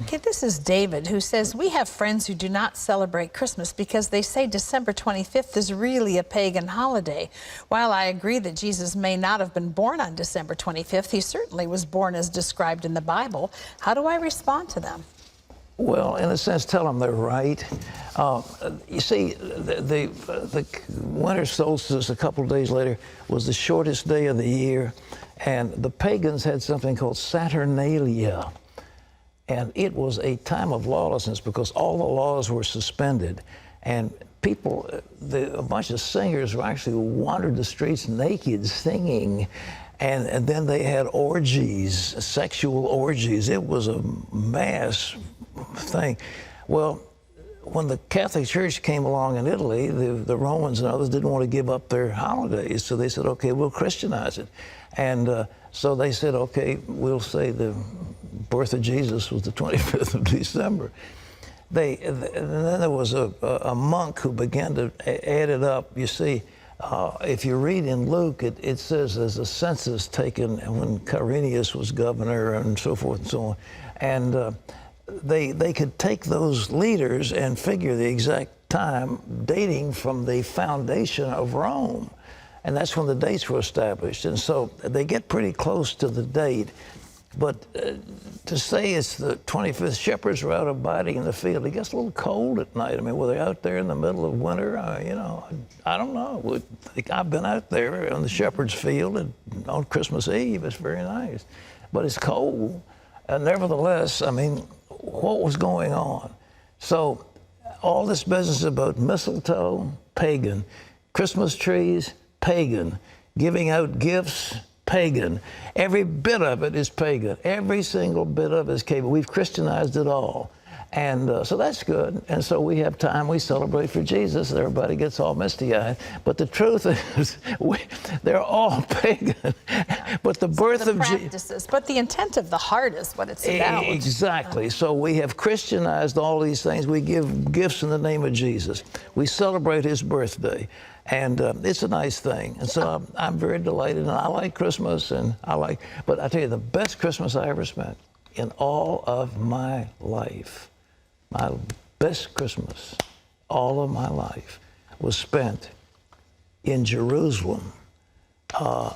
Okay, this is David, who says, we have friends who do not celebrate Christmas because they say December 25th is really a pagan holiday. While I agree that Jesus may not have been born on December 25th, he certainly was born as described in the Bible. How do I respond to them? Well, in a sense, tell them they're right. You see, the winter solstice a couple of days later was the shortest day of the year, and the pagans had something called Saturnalia. And it was a time of lawlessness because all the laws were suspended. And people, a bunch of singers who actually wandered the streets naked singing. And then they had orgies, sexual orgies. It was a mass thing. Well, when the Catholic Church came along in Italy, the Romans and others didn't want to give up their holidays. So they said, okay, we'll Christianize it. And so they said, okay, we'll say the birth of Jesus was the 25th of December. And then there was a monk who began to add it up. You see, if you read in Luke, it says there's a census taken when Quirinius was governor and so forth and so on. And they could take those leaders and figure the exact time dating from the foundation of Rome. And that's when the dates were established. And so they get pretty close to the date. But to say it's the 25th, shepherds were out abiding in the field. It gets a little cold at night. I mean, were they out there in the middle of winter? You know, I don't know. I've been out there on the shepherd's field on Christmas Eve. It's very nice. But it's cold. And nevertheless, I mean, what was going on? So all this business about mistletoe, pagan. Christmas trees, pagan. Giving out gifts, pagan. Every bit of it is pagan. Every single bit of it is pagan. We've Christianized it all. And so that's good. And so we have time, we celebrate for Jesus, and everybody gets all misty-eyed. But the truth is, they're all pagan. But the birth of Jesus. But the intent of the heart is what it's about. Exactly. So we have Christianized all these things. We give gifts in the name of Jesus. We celebrate his birthday. And it's a nice thing. And so I'm very delighted. And I like Christmas. But I tell you, the best Christmas I ever spent in all of my life, my best Christmas, all of my life, was spent in Jerusalem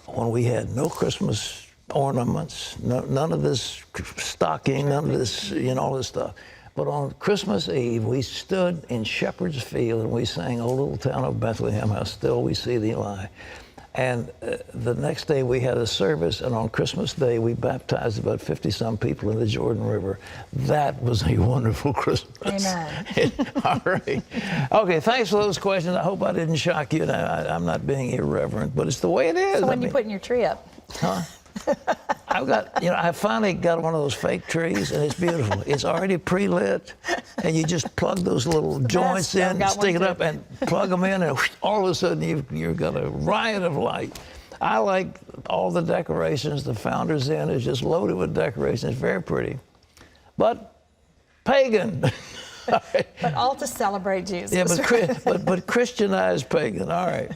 when we had no Christmas ornaments, none of this stocking, none of this, all this stuff. But on Christmas Eve, we stood in Shepherd's Field and we sang, "O little town of Bethlehem, how still we see thee lie." And the next day we had a service, and on Christmas Day we baptized about 50-some people in the Jordan River. That was a wonderful Christmas. Amen. All right. Okay, thanks for those questions. I hope I didn't shock you. I'm not being irreverent, but it's the way it is. So when you putting your tree up? Huh? I've got, I finally got one of those fake trees, and it's beautiful. It's already pre-lit, and you just plug those little joints in, stick it up, and plug them in, and all of a sudden you've got a riot of light. I like all the decorations. The Founder's Inn is just loaded with decorations. It's very pretty, but pagan. But all to celebrate Jesus. Yeah, but Christianized pagan. All right.